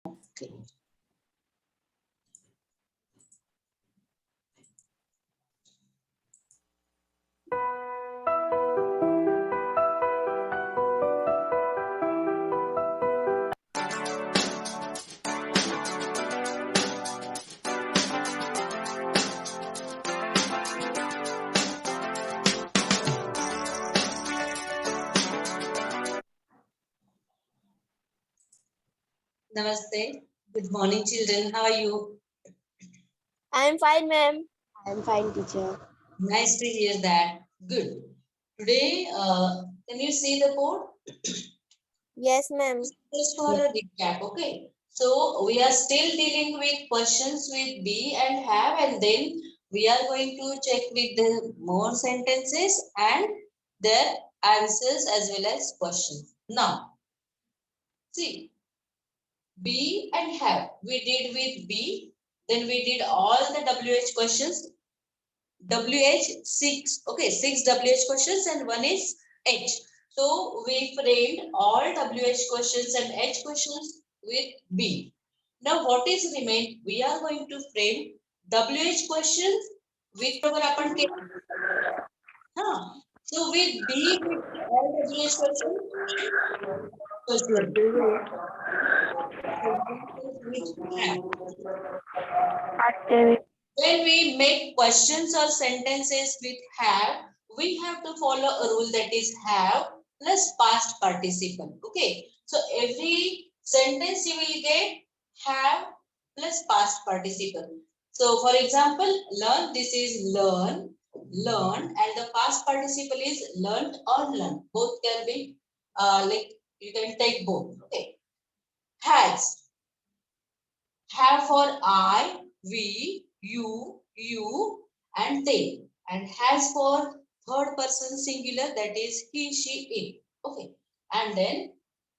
Okay. Namaste. Good morning, children. How are you? I am fine, ma'am. I am fine, teacher. Nice to hear that. Good. Today, can you see the board? Yes, ma'am. Just for a recap, okay? So we are still dealing with questions with be and have, and then we are going to check with the more sentences and their answers as well as questions. Now, see, be and have. We did with be, then we did all the WH questions. WH 6, okay, 6 WH questions and one is H. So we framed all WH questions and H questions with B. Now what is remained? We are going to frame WH questions with our आपण केलं. So with B, with all WH questions, when we make questions or sentences with have, we have to follow a rule that is have plus past participle. Okay. So every sentence you will get have plus past participle. So for example, learn, this is learn, learn, and the past participle is learned or learned. Both can be like you can take both. Okay. Has. Have for I, we, you, and they. And has for third person singular, that is he, she, it. Okay. And then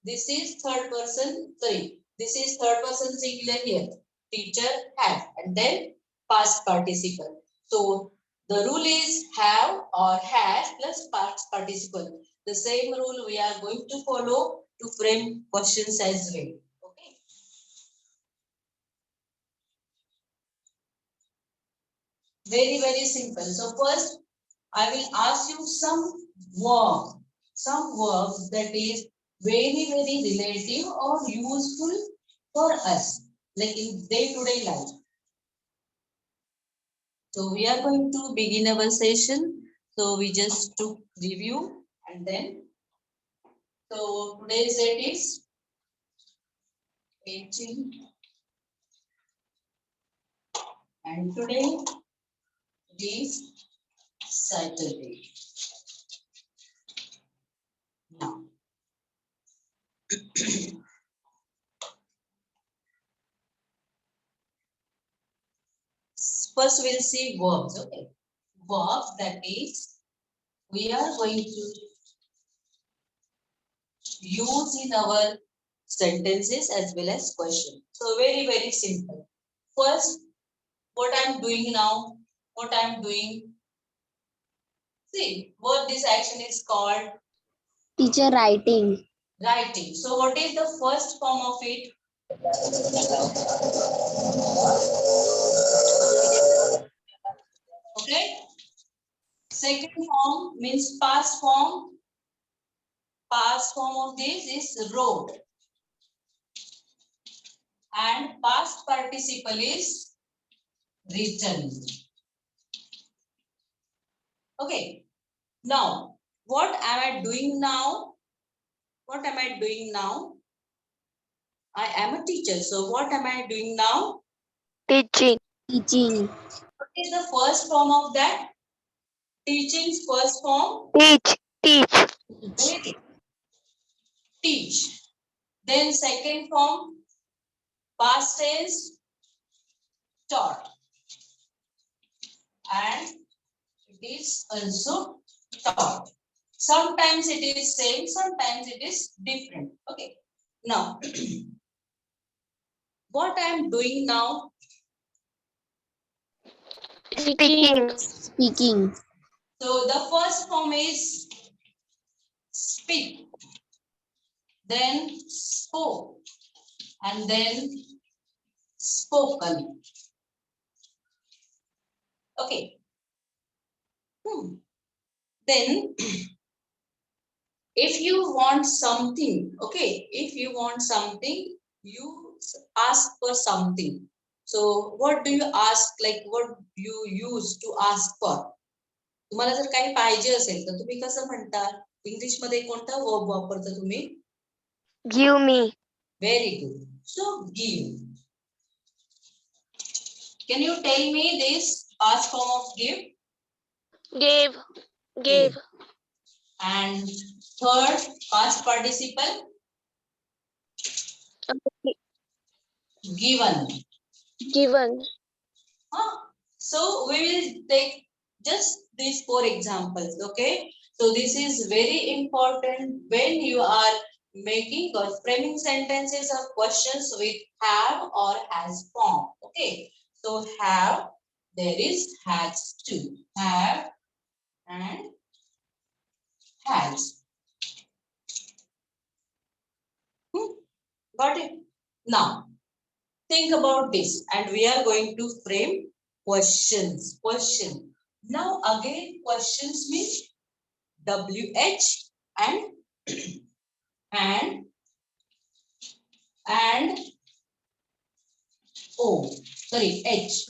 this is third person, sorry, this is third person singular here. Teacher have. And then past participle. So the rule is have or has plus past participle. The same rule we are going to follow to frame questions as well. Okay. Very simple. So first, I will ask you some work that is very relative or useful for us, like in day-to-day life. So we are going to begin our session. So we just took review and then, so today's date is 18 and today is Saturday. Now, first we'll see verbs, okay? Verbs, that is, we are going to use in our sentences as well as questions. So very simple. First, what I'm doing now, what I'm doing. See, what this action is called? Teacher, writing. Writing. So what is the first form of it? Okay. Second form means past form. Past form of this is wrote. And past participle is written. Okay. Now, what am I doing now? What am I doing now? I am a teacher. So what am I doing now? Teaching. Teaching. What is the first form of that? Teaching's first form? Teach. Teach. Then second form, past tense, taught. And it is also taught. Sometimes it is same, sometimes it is different. Okay. Now, what I am doing now? Speaking. Speaking. So the first form is speak. Then spoke. and then spoken. Okay. Then if you want something, okay, if you want something, you ask for something. So what do you ask, like what you use to ask for? तुम्हाला जर काही पाहिजे असेल तर तुम्ही कसं म्हणता? English मध्ये कोणता वर्ब वापरता तुम्ही? Give me. Very good. So give. Can you tell me this past form of give? Gave. Gave. And third past participle? Given. Given. So we will take just these 4 examples. Okay, so this is very important when you are making or framing sentences or questions with have or has form. Okay, so have, there is has too, have and has. Got it? Now think about this, and we are going to frame questions. Question. Now again, questions means WH and and O. Sorry, H.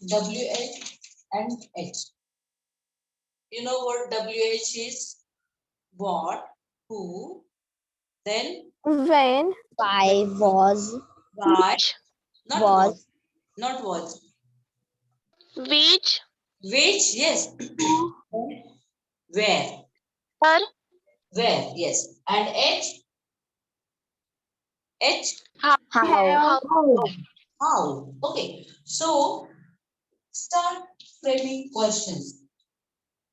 WH and H. You know what WH is? What, who, then When. Why, was, why, not what, Was. not what. Which. Which, yes. Where, Or. where, yes. And H, H, How. how, how. Okay, so start framing questions.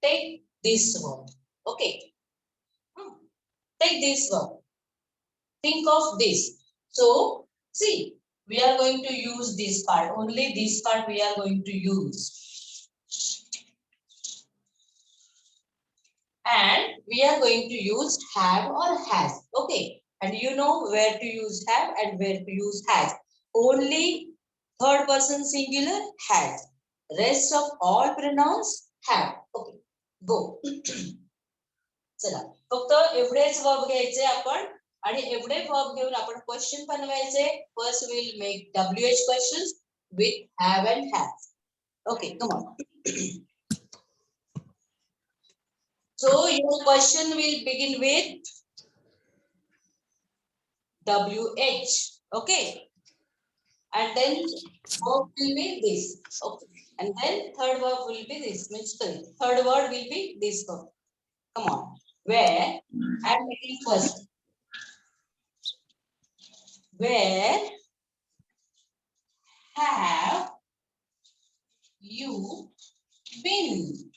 Take this one. Okay. Take this one. Think of this. So, see, we are going to use this part. Only this part we are going to use. And we are going to use have or has. Okay. And you know where to use have and where to use has. Only third person singular has. Rest of all pronouns have. Okay. Go. चला फक्त एवढेच verb घ्यायचे आपण आणि एवढे verb घेऊन आपण question बनवायचे. First will make WH questions with have and has. Okay, come on. So your question will begin with WH. Okay, and then verb will be this. Okay, and then third verb will be this. Means third word will be this verb. Come on. Where I'm making first. Where have you been?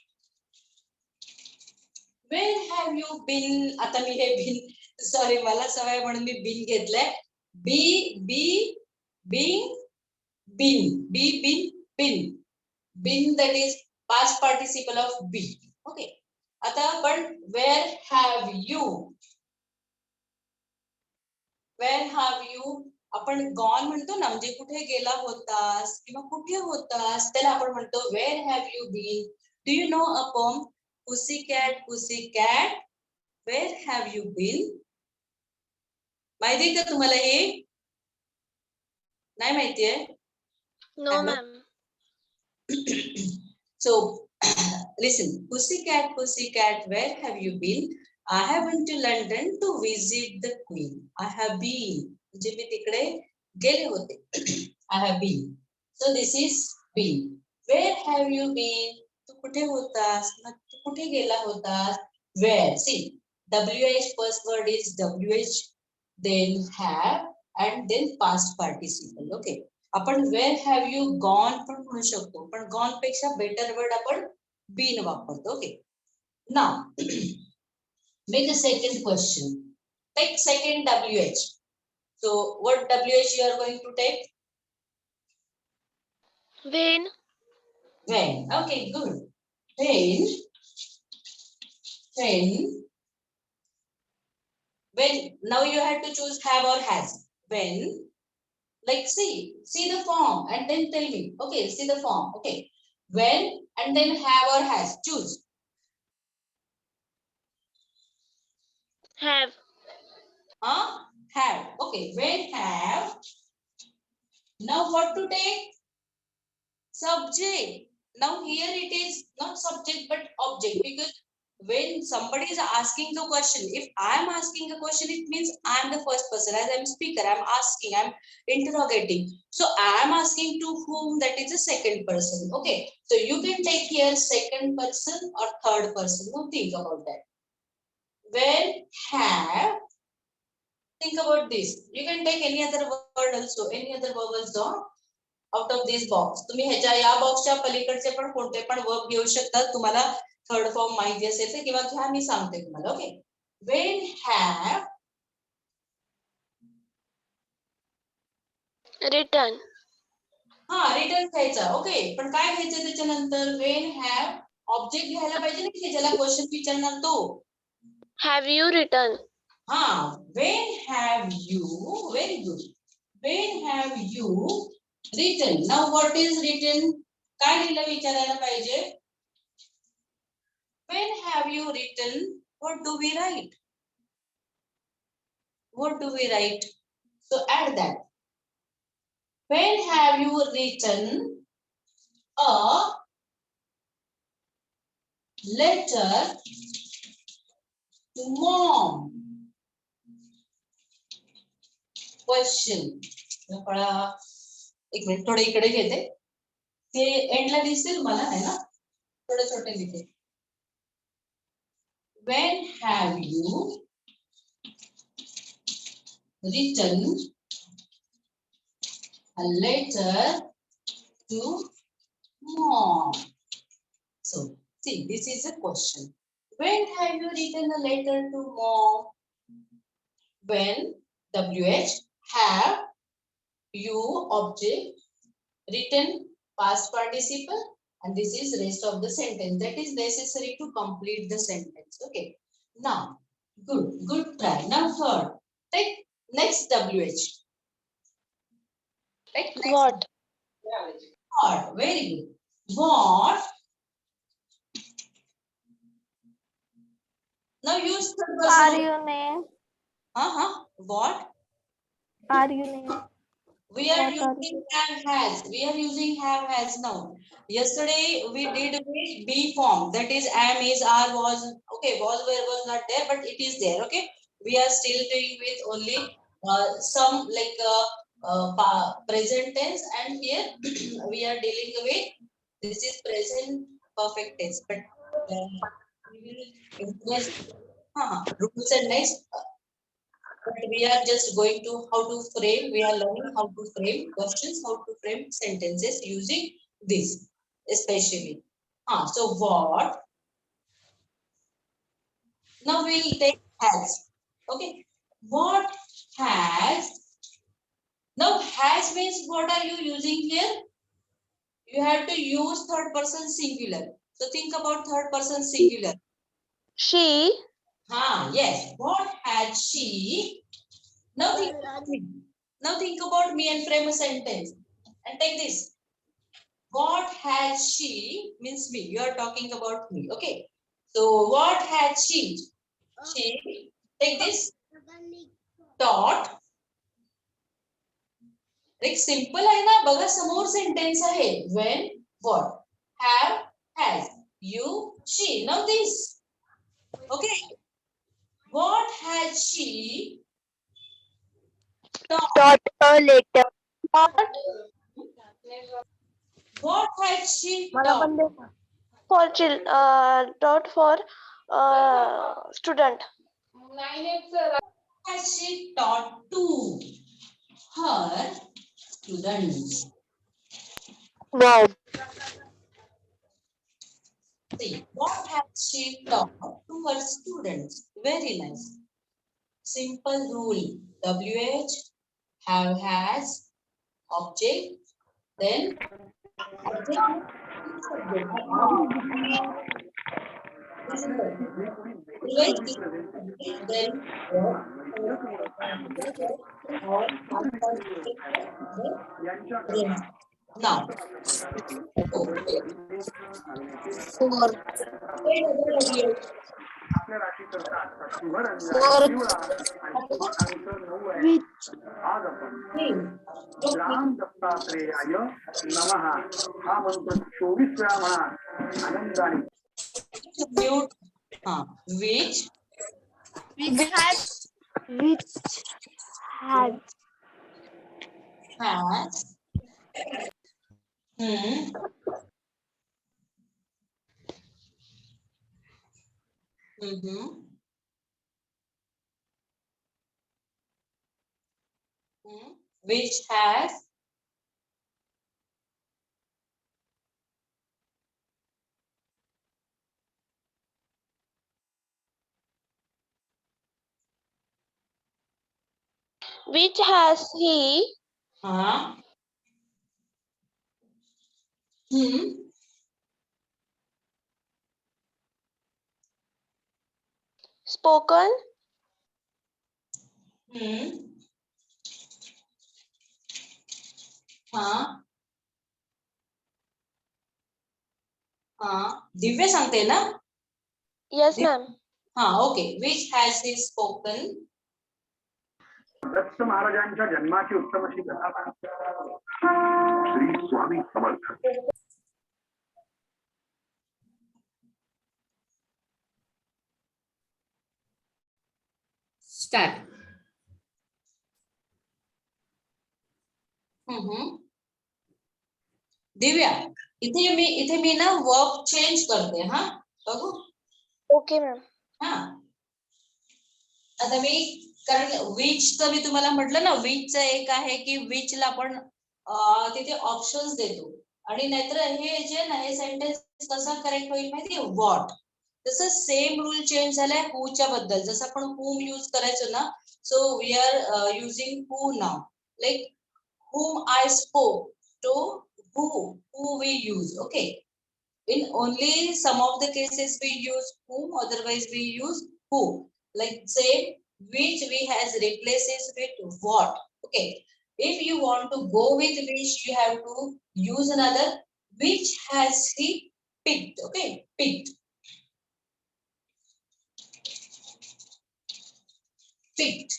Where have you been? आता मी हे been, sorry मला सवय म्हणून मी been घेतलंय. Been that is past participle of be. Okay. आता आपण where have you? Where have you? आपण gone म्हणतो ना, म्हणजे कुठे गेला होतास किंवा कुठे होतास त्याला आपण म्हणतो where have you been? Do you know a poem? Pussycat, pussycat, where have you been? माहिती का तुम्हाला हे? नाही माहितीये? No, ma'am. So listen, pussycat, pussycat, where have you been? I have been to London to visit the Queen. I have been. म्हणजे मी तिकडे गेले होते. I have been. So this is been. Where have you been? तू कुठे होतास? तू कुठे गेला होतास? Where? See, WH first word is WH, then have, and then past participle. Okay. आपण where have you gone पण म्हणू शकतो, पण gone पेक्षा बेटर वर्ड आपण been वापरतो. Okay. Now make a second question. Take second WH. So what WH you are going to take? When. When. Okay, good. When When, now you have to choose have or has. When, like see the form and then tell me. Okay, see the form. Okay. When and then have or has. Choose. Have. Have. Okay. When have. Now what to take? Subject. Now here it is not subject but object, because when somebody is asking the question, if I am asking a question, it means I am the first person. As I am speaker, I am asking, I am interrogating. So I am asking to whom, that is the second person. Okay. So you can take here second person or third person. Now think about that. When have, think about this. You can take any other word also, any other verb also. Out of this box तुम्ही ह्याच्या या बॉक्सच्या पलीकडचे पण कोणते पण verb घेऊ शकता, तुम्हाला third form माहिती असेल तर, किंवा घ्या, मी सांगते तुम्हाला. Okay. When have Return. Return घ्यायचा. ओके. पण काय घ्यायचं त्याच्यानंतर? व्हेन हॅव ऑब्जेक्ट घ्यायला पाहिजे ना, की ज्याला क्वेश्चन विचारणार तो. Have you written? When have you, very good. When have you written. Now what is written? काय लिहिलं विचारायला पाहिजे. When have you written? What do we write? What do we write? So add that. When have you written a letter to mom? Question. एक minute, थोडे इकडे घेते. ते एंडला दिसतील मला, है ना? थोडे छोटे लिखे. When have you written a letter to mom? So, see, this is a question. When have you written a letter to mom? When, WH, have, you, object, written, past participle, and this is rest of the sentence that is necessary to complete the sentence. Okay. Now, good try. Now third, take next WH. Take next. What? What? Very good. What? Now use third person. Are you name? What? Are you name? We are What are using have has. We are using have has now. Yesterday we did with be form. That is am, is, are, was. Okay, was, where, was not there, but it is there. Okay. We are still doing with only some like present tense, and here we are dealing with, this is present perfect tense. But we will just rules and next. But we are just going to how to frame, we are learning how to frame questions, how to frame sentences using this, especially. So what? Now we will take has. Okay. What has? Now has means what are you using here? You have to use third person singular. So think about third person singular. She. Yes. What had she? Now think about me. Now think about me and frame a sentence. And take this. What has she means me. You are talking about me. Okay. So what had she? She, take this, taught. एक simple आहे ना, बघा समोर sentence आहे. When, what, have, has, you, she. Now this. Okay. What had she taught? A letter. What had she taught? For taught for student. Has she taught to her students? Wow. See, what has she taught to her students? Very nice. Simple rule. WH, have, has, object, then object, subject. Then verb. Now, Four. आपल्या राशीकरता आजचा शुभ रंग Four. पिवळा आणि शुभ अंक 9 आहे. आज आपण राम दत्तात्रेयाय नमः हा मंत्र 24 वेळा म्हणा आनंदाने. mute. Which Which has has which has he spoken Divya सांगते ना. yes ma'am okay. which has he spoken Datta महाराजांच्या जन्माची उत्तम अशी कथा सांगतात. श्री स्वामी समर्थ. स्टार्ट. दिव्या इथे मी ना वर्ब चेंज करते. बघू. okay ma'am आता मी कारण विच तर मी तुम्हाला म्हटलं ना विचचं एक आहे की विचला आपण तिथे ऑप्शन्स देतो आणि नाहीतर हे जे ना हे सेंटेन्स कसं करेक्ट होईल माहितीये व्हॉट. तसं सेम रूल चेंज झालाय हूच्या बद्दल. जसं आपण whom यूज करायचो ना. So we are using who नाव. Like whom I spoke to who we use. Okay. In only some of the cases we use whom, otherwise we use who. Like say which we has replaces with what. Okay. If you want to go with which, you have to use another. Which has he picked? Okay, picked. Picked.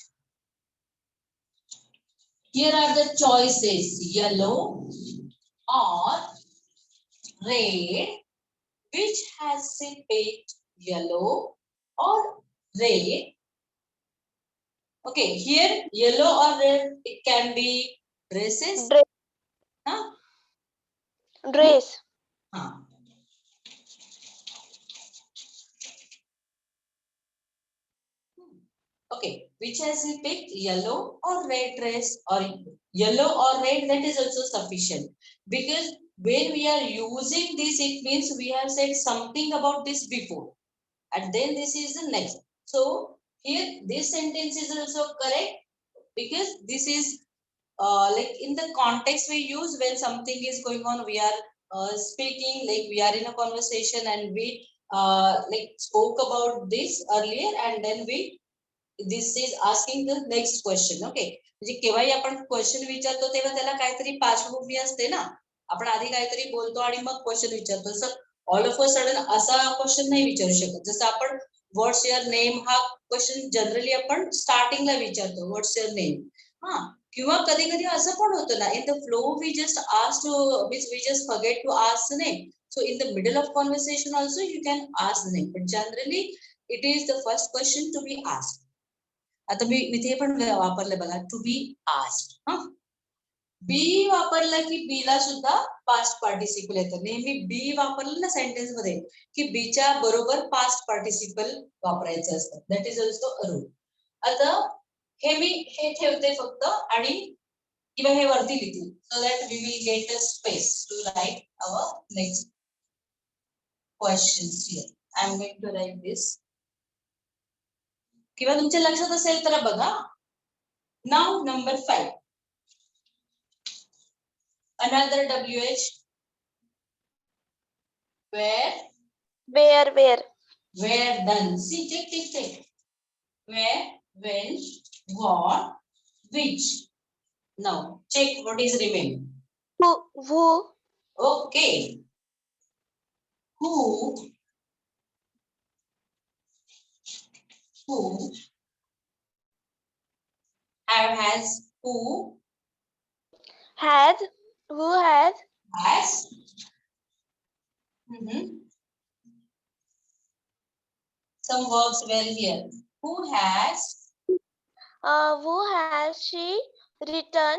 Here are the choices: yellow or red. Which has he picked? Yellow or red? Okay, here yellow or red, it can be dresses. dress Okay, which has he picked? Yellow or red dress, or yellow or red, that is also sufficient. Because when we are using this, it means we have said something about this before. And then this is the next. So here this sentence is also correct because this is like in the context we use when something is going on, we are speaking, like we are in a conversation and we like spoke about this earlier and then this is asking the next question. Okay. म्हणजे केव्हाही आपण question विचारतो तेव्हा त्याला काहीतरी पार्श्वभूमी असते ना. आपण आधी काहीतरी बोलतो आणि मग क्वेश्चन विचारतो. जसं ऑल ऑफ अ सडन असा क्वेश्चन नाही विचारू शकत. जसं आपण व्हॉट्स युअर नेम हा क्वेश्चन जनरली आपण स्टार्टिंगला विचारतो. What's your name. किंवा कधी कधी असं पण होतं ना, in the flow we just ask means we just forget to ask the name. So in the middle of conversation also you can ask the name, but generally it is the first question to be asked. आता मी इथे पण वापरलं बघा, to be asked. B वापरलं की B ला सुद्धा past participle येतं. नेहमी बी वापरलं ना सेंटेन्स मध्ये की बीच्या बरोबर पास्ट पार्टिसिपल वापरायचं असतं. That is also a rule. आता हे ठेवते फक्त आणि किंवा हे वरती लिहिते so that we will get a space to write our next questions here. I am going to write this. किंवा तुमच्या लक्षात असेल तर बघा. Now number 5. Another WH. Where where done. See, check. Where when, what, which. Now check what is remain. Who, Okay. Who has who has, who has, has some verbs were here. Who has she written,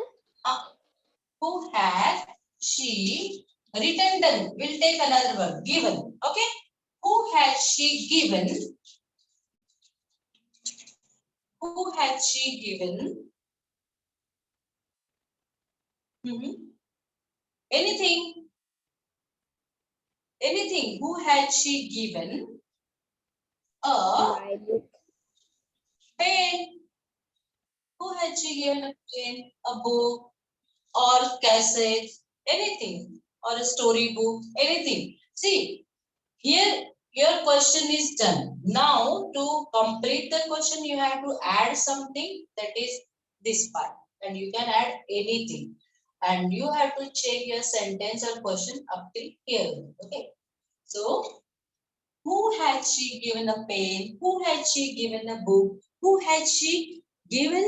who has she written? Done. We'll take another verb. Given. Okay. Who has she given? Who has she given? Anything. Anything. Who had she given a pen? Who had she given a pen, a book, or cassette, anything, or a storybook, anything? See, here your question is done. Now, to complete the question, you have to add something, that is this part, and you can add anything. And you have to check your sentence or question up till here. Okay. So, who had she given a pen? Who had she given a book? Who had she given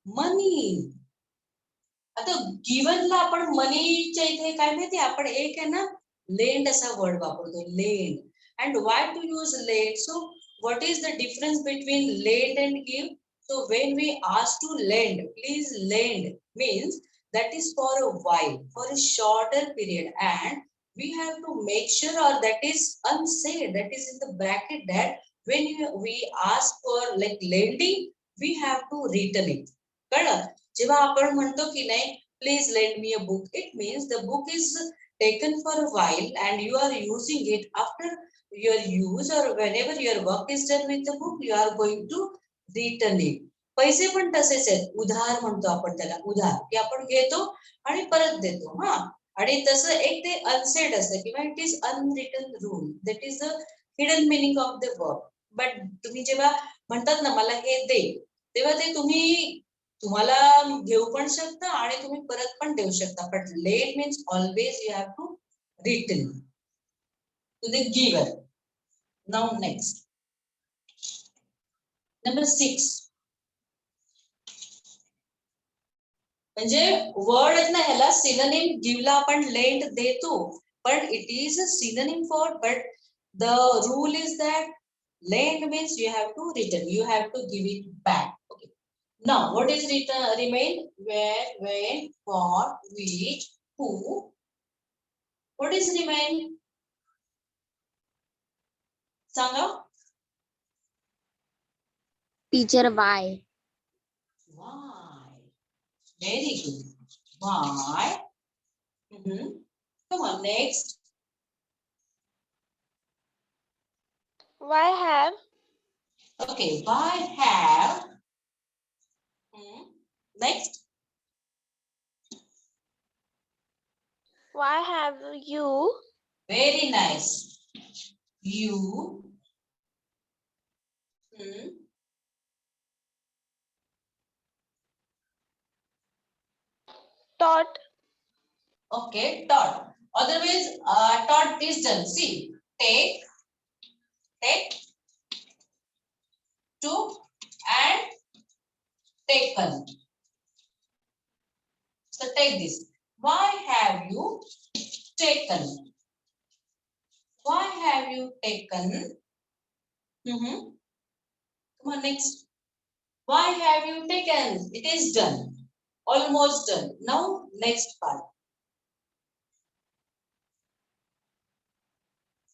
money? आता गिव्हनला आपण मनीच्या इथे काय माहिती आपण एक आहे ना land असा वर्ड वापरतो land and why to use lend. So what is the difference between lend and give? So when we ask to lend, please lend means that is for a while, for a shorter period, and we have to make sure, or that is unsaid, that is in the bracket, that when we ask for like lending, we have to return it. कळलं? जेव्हा आपण म्हणतो की नाही please lend me a book, it means the book is taken for a while and you are using it. After your use or whenever your work is done with the book, you are going to return it. पैसे पण तसेच आहेत, उधार म्हणतो आपण त्याला, उधार की आपण घेतो आणि परत देतो. हा, आणि तसं एक ते अनसेड असतं किंवा it is unwritten rule, that is the hidden meaning of the work. But तुम्ही जेव्हा म्हणतात ना मला हे दे, तेव्हा ते तुम्हाला घेऊ पण शकता आणि तुम्ही परत पण देऊ शकता. But let means always you have to return to the giver. Now next number 6. म्हणजे वर्ड आहेत ना ह्याला सिनोनिम गिव्हला आपण लेंड देतो, पण it is a synonym for, but the rule is that lend means you have to return, you have to give it back. Okay. Now what is remain? Where, when, what, which, who. What is remain? Sanga? Teacher, why? Why? Very good. Why? Come on, next. why have, Okay, why have? Next. why have you, Very nice. You. taught, Okay, taught. Otherwise, taught is done. See, take, took, and taken. So take this. Why have you taken? Why have you taken? Come on, next. Why have you taken? It is done. Almost done. Now, next part.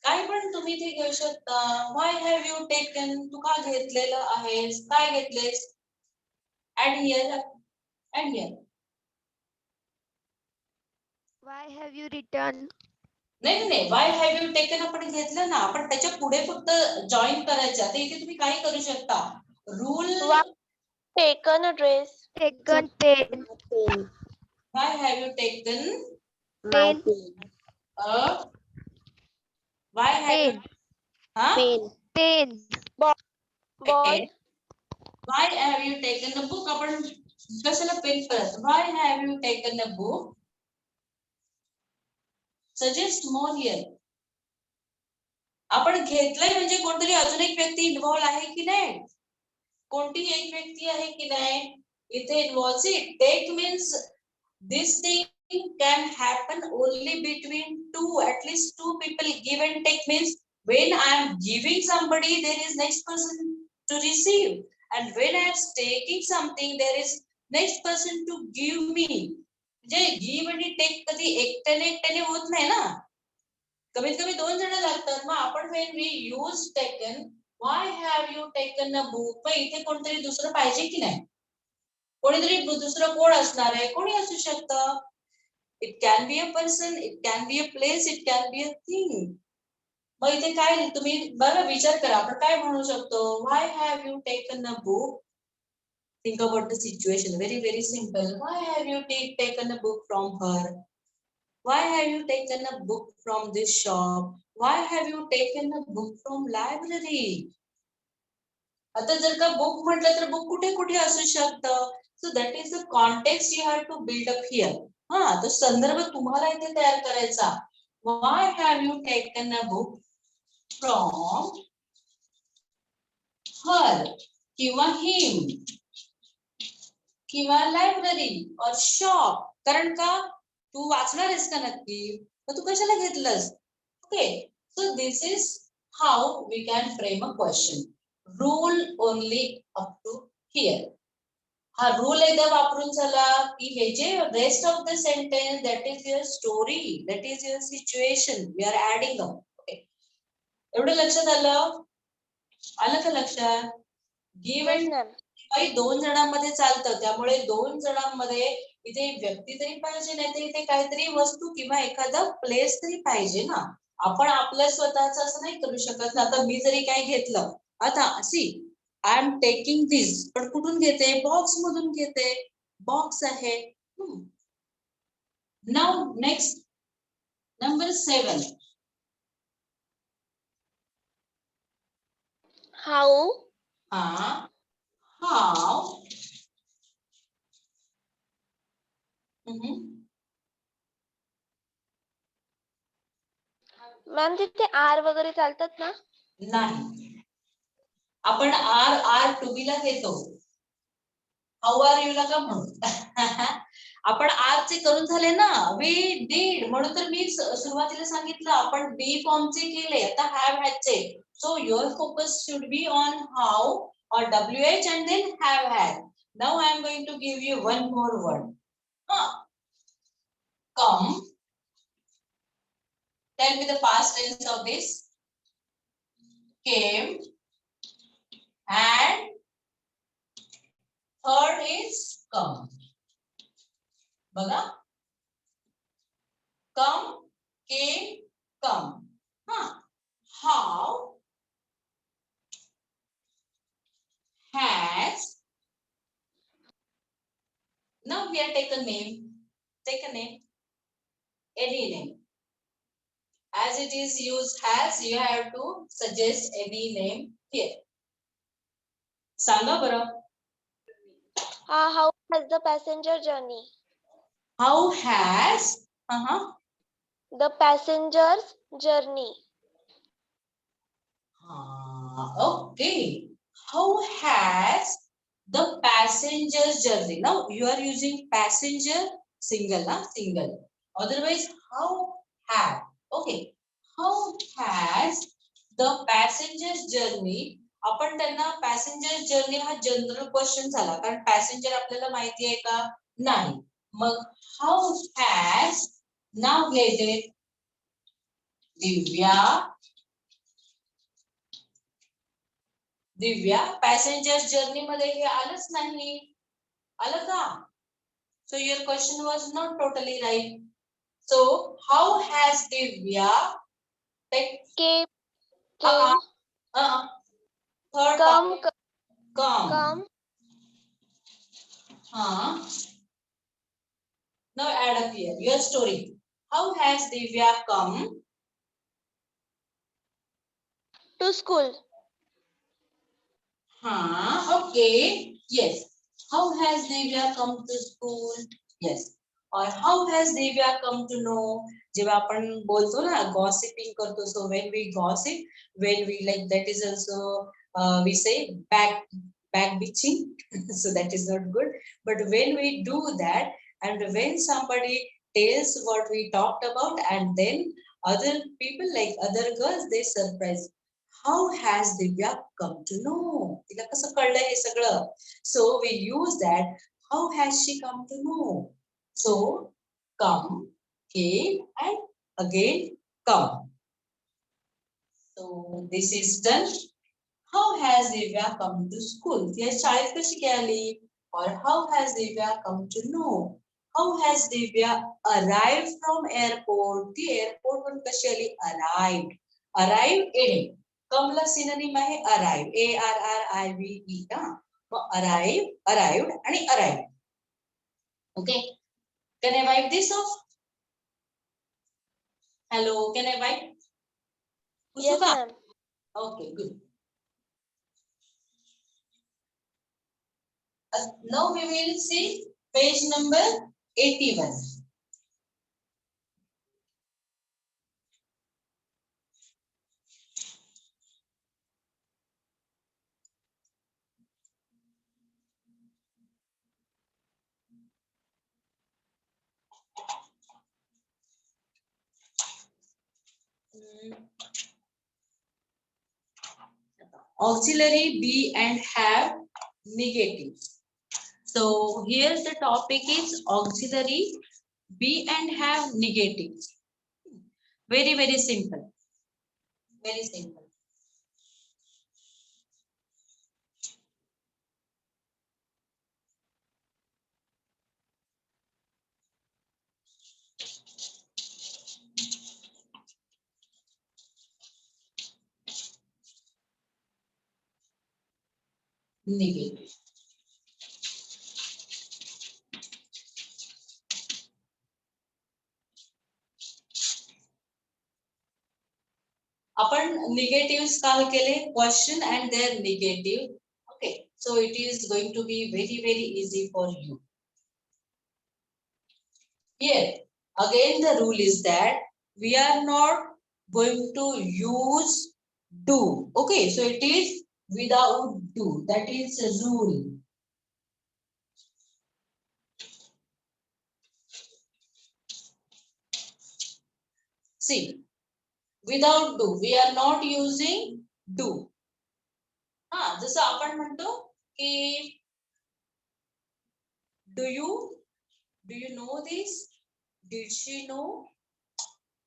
काय पण तुम्ही ते घेऊ शकता. Why have you taken? तू का घेतलेलं आहेस? काय घेतलेस? And here, and here. Why have you written? नाही नाही, why have you taken आपण घेतलं ना, आपण त्याच्या पुढे फक्त जॉईन करायचं. आता इथे तुम्ही काय करू शकता, rule. taken a dress, Taken pen. Why have you taken Pen. why have you Pen. Pen. ball, pen? Why have you taken a book? आपण कशाला पेन करत? Why have you taken a book? Suggest more here. आपण घेतलंय म्हणजे कोणतरी अजून एक व्यक्ती इन्व्हॉल्व आहे की नाही? कोणती एक व्यक्ती आहे की नाही? इथे involve it. Take means this thing can happen only between two, at least two people. Give and take means when I am giving somebody, there is next person to receive, and when I am taking something, there is next person to give me. J give आणि take कधी एकट्याने होत नाही ना, कमीत कमी दोन जण लागतात. मग आपण when we use taken, why have you taken a book, मग इथे कोणतरी दुसरं पाहिजे की नाही? कोणीतरी दुसरं कोण असणार आहे? कोणी असू शकतं. It can be a person, it can be a place, it can be a thing. मग इथे काय तुम्ही बघा विचार करा, आपण काय म्हणू शकतो? Why have you taken a book? Think about the situation. Very very simple. Why have you taken a book from her? Why have you taken a book from this shop? Why have you taken a book from library? आता जर का book म्हटलं तर book कुठे कुठे असू शकतं? So that is the context you have to build up here. तो संदर्भ तुम्हाला इथे तयार करायचा. Why have you taken a book from her किंवा him किंवा library or shop? कारण का तू वाचणार आहेस का नक्की? तर तू कशाला घेतलंस? Okay, so this is how we can frame a question. Rule only up to here. हा रूल एकदा वापरून झाला की हे जे rest of the sentence, that is your story, that is your situation, we are adding up. Okay, एवढं लक्षात आलं? आलं का लक्षात? Give Yes, and ma'am. काही दोन जणांमध्ये चालतं, त्यामुळे दोन जणांमध्ये इथे व्यक्ती तरी पाहिजे, नाही तर इथे काहीतरी वस्तू किंवा एखादा प्लेस तरी पाहिजे ना. आपण आपल्या स्वतःच असं नाही करू शकत ना. आता मी जरी काय घेतलं, आता see I am taking this, पण कुठून घेते? बॉक्स मधून घेते. बॉक्स आहे. Now next number 7. How? How. Ma'am तिथे आर वगैरे चालतात ना? नाही, आपण आर टू बी ला घेतो. हाऊ आर यू ला का म्हणू? आपण आर चे करून झाले ना, वी डीड. म्हणून तर मी सुरुवातीला सांगितलं आपण बी फॉर्म चे केले, आता हॅव हॅड चे. So your focus should be on how or WH and then have had. Now I am going to give you one more word. Come. Tell me the past tense of this. Came. And third is come. बघा. Come, came, come. How has. Now here take a name. Take a name. Any name. As it is used has, you have to suggest any name here. सांगा बरं. How has the passenger journey? How has The passenger's journey. Okay. How has the passenger's journey? Now you are using passenger single, single. Otherwise, how have? Okay. How has the passenger's journey? आपण त्यांना passenger journey हा general question झाला, कारण passenger आपल्याला माहिती आहे का? नाही. मग हाऊ हॅज. नाव घ्यायचे दिव्या. पॅसेंजर जर्नी मध्ये हे आलंच नाही. आलं का? So your question was not totally right. So how has Divya Came. Third Come. come. Come. Now add up here your story. How has Divya come To school. Okay. Yes. How has Divya come to school? Yes. Or how has Divya come to know? जेव्हा आपण बोलतो ना gossiping करतो, so when we gossip, when we like, that is also we say back bitching. So that is not good. But when we do that, and when somebody tells what we talked about, and then other people like other girls, they surprise. How has Divya come to know? तिला कसं कळलं हे सगळं? So we use that. How has she come to know? So come, came, and again come. So this is done. How has Divya come to school? ती आज शाळेत कशी काय आली? Or how has Divya come to know? How has Divya arrived from airport? ती airport वरून कशी आली? Arrived. Arrived येणे. कमला सिनोनिम आहे arrive. ARRIVE. मग arrived आणि arrived. Okay. Can I wipe this off? Hello, can I wipe? Yes, Kusuka? ma'am. Okay, good. Now we will see page number 81. Auxiliary be and have negative. So here the topic is auxiliary be and have negative. Very, very simple. Very simple. Negative. आपण negatives काय केले? Question and their negative. Okay. So it is going to be very, very easy for you. Here, again the rule is that we are not going to use do. Okay, so it is without do. That is a rule. See, without do, we are not using do. जसं आपण म्हणतो की do you know this? Did she know?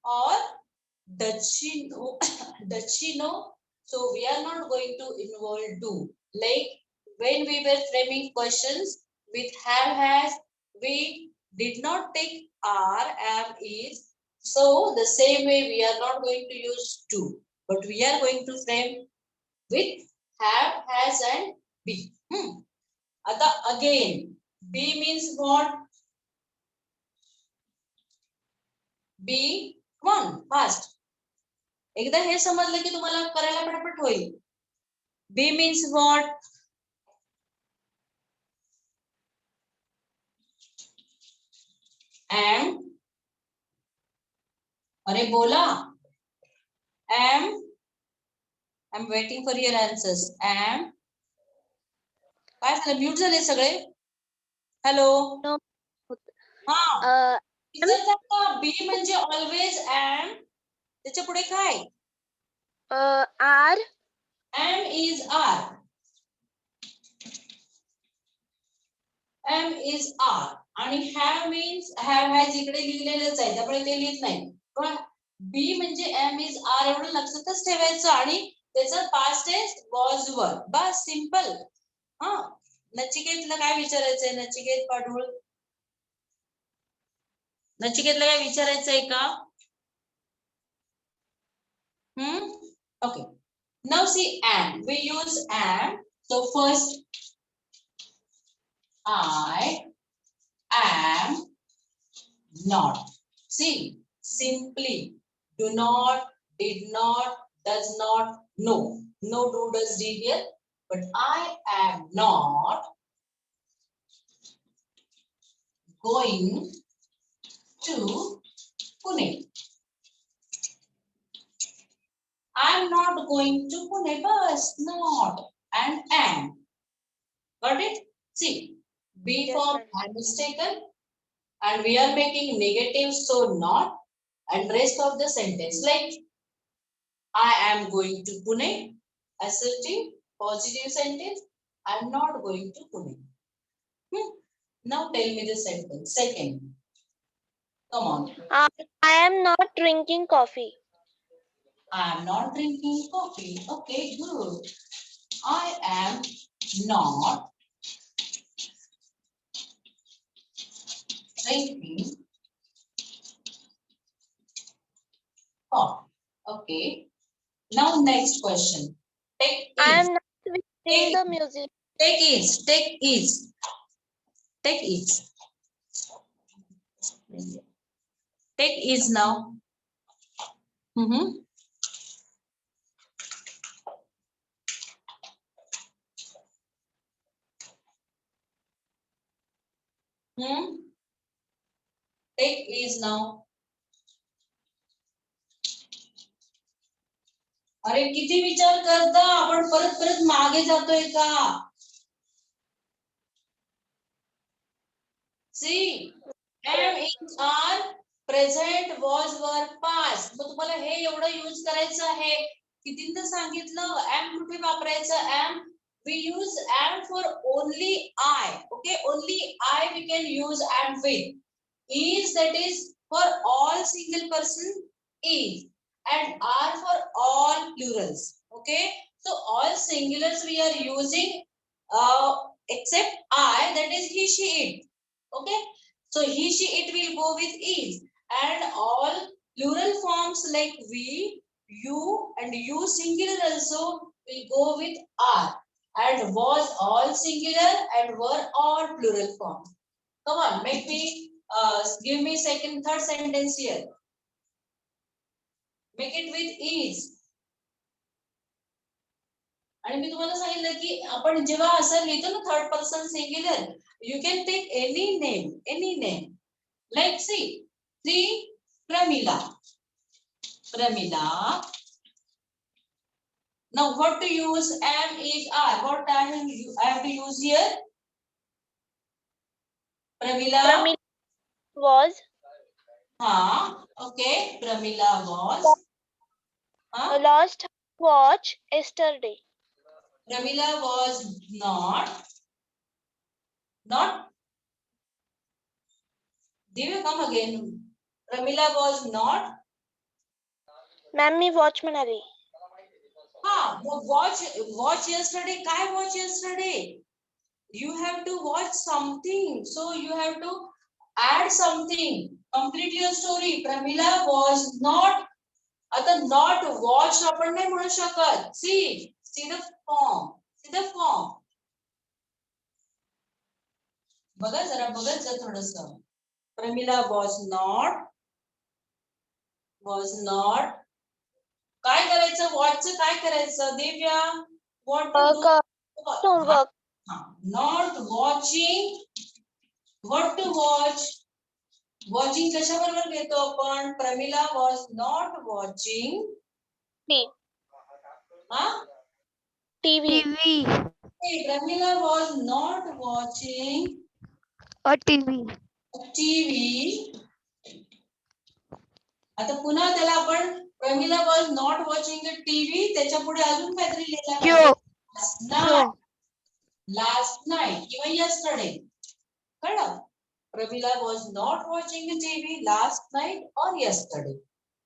Or does she know? Does she know? So we are not going to involve do. Like when we were framing questions with have, has, we did not take are, am, is. So the same way we are not going to use do, but we are going to frame with have, has, and be. Again, be means what? Be, come on, fast. एकदा हे समजलं की तुम्हाला करायला पटपट होईल. Be means what? Am. अरे बोला. Am. I'm waiting for your answers. Am. काय झालं? म्यूट झाले सगळे. हॅलो. No. हा. बी म्हणजे ऑलवेज am. त्याच्या पुढे काय? Are. Am is are. Am is are. आणि have means have has इकडे लिहिलेलंच आहे, त्यामुळे ते लिहित नाही. पण बी म्हणजे am is are एवढं लक्षातच ठेवायचं आणि त्याचं past tense was were. बस सिंपल. नचिकेतला काय विचारायचंय? नचिकेत पाडुळ. नचिकेतला काय विचारायचंय का? Okay. Now see am. We use am. So first, I am not. See, simply do not, did not, does not, no. No do, does, did here. but I am not going to Pune. I am not going to Pune, but not and am. Got it? See, B Yes, form ma'am. am is taken and we are making negative, so not, and rest of the sentence like I am going to Pune, assertive, positive sentence. I am not going to Pune. Now tell me the sentence. Second. Come on. I am not drinking coffee. I am not drinking coffee. Okay, good. I am not drinking coffee. Okay. Now next question. Take I is. am not listening the music. Take is. Take is. Take is. Take is now. Take is now. अरे किती विचार करता आपण परत परत मागे जातोय का? See, am is are present was were past. मग तुम्हाला हे एवढं यूज करायचं आहे. कितींदा सांगितलं am कुठे वापरायचं am? We use am for only I. Okay, only I we can use am with. Is that is for all single person is. And are for all plurals. Okay, so all singulars we are using except I, that is he, she, it. Okay, so he, she, it will go with is, and all plural forms like we, you, and you singular also will go with are, and was all singular and were all plural forms. Come on, make me give me second, third sentence here. Make it with is. आणि मी तुम्हाला सांगितलं की आपण जेव्हा असं लिहितो ना third person singular, you can take any name. Like see Pramila. Now what to use? Am, is, are. What I have to use here? Pramila. Was. Okay. Pramila was. Lost watch yesterday. Pramila was not. Divya, come again. Pramila was not. Ma'am me watch म्हणाली. Watch yesterday. काय watch yesterday? You have to watch something. So you have to add something. Complete your story. Pramila was not. आता not watched आपण नाही म्हणू शकत. See the form. बघा जरा बघत जा थोडस. Pramila was not. काय करायचं? वॉचचं काय करायचं? Divya, what to do? Homework. Not watching. What to watch? Watching कशा बरोबर घेतो आपण? Pramila was not watching. TV. Hey, Pramila was not watching A TV. आता पुन्हा त्याला आपण Pramila was not watching a TV. त्याच्या पुढे अजून काहीतरी लिहिलं पाहिजे. Last night किंवा yesterday. कळलं? Pramila was not watching a TV last night or yesterday.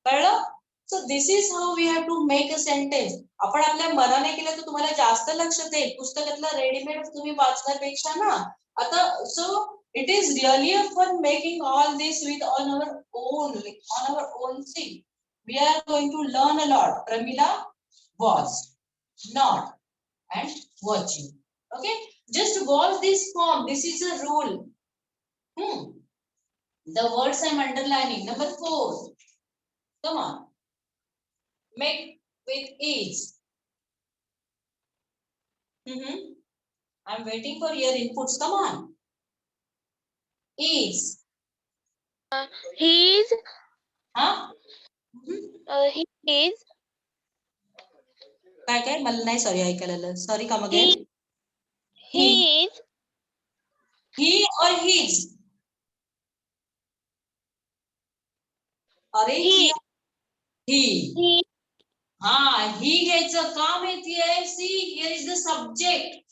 कळलं? So this is how we have to make a sentence. आपण आपल्या मनाने केलं तर तुम्हाला जास्त लक्षात येईल. पुस्तकातलं रेडीमेड तुम्ही वाचण्यापेक्षा ना. आता so it is really a fun making all this with on our own thing. We are going to learn a lot. Pramila was not and watching. Okay, just watch this form. This is a rule. The words I'm underlining. Number 4. Come on. Make with is. I'm waiting for your inputs. Come on. Is. He is. Huh? He is. काय मला नाही sorry ऐकायला आलं. Sorry, come He. again. He is. He or his? अरे He. he. हाँ he घ्यायचं का माहितीये? See, here is the subject.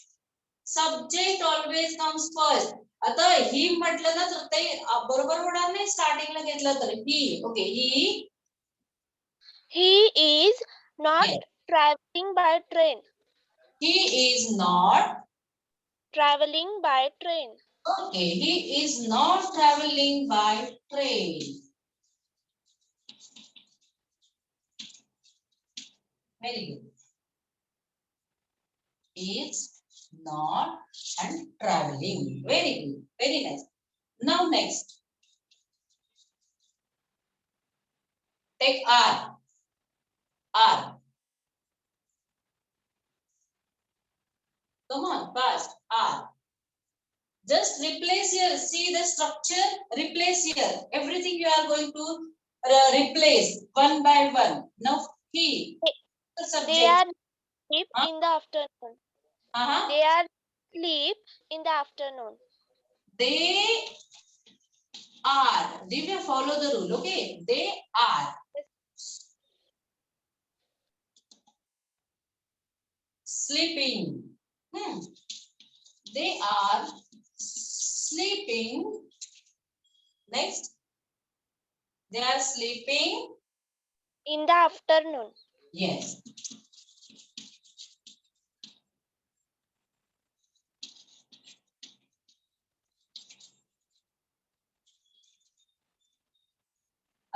Subject always comes first. आता he म्हटलं ना तर ते बरोबर होणार नाही स्टार्टिंगला घेतलं तर he. Okay, He is not yes. traveling by train. He is not. Traveling by train. Okay, he is not traveling by train. Very good. Is not and traveling. Very good. Very nice. Now next. Take R. R. Come on, fast. R. Just replace here. See the structure? Replace here. Everything you are going to replace one by one. Now he. The subject. They are sleep in the afternoon. Uh-huh. They are sleep in the afternoon. They are. Divya, follow the rule. Okay. They are. Sleeping. They are sleeping. Next. They are sleeping. In the afternoon. Yes.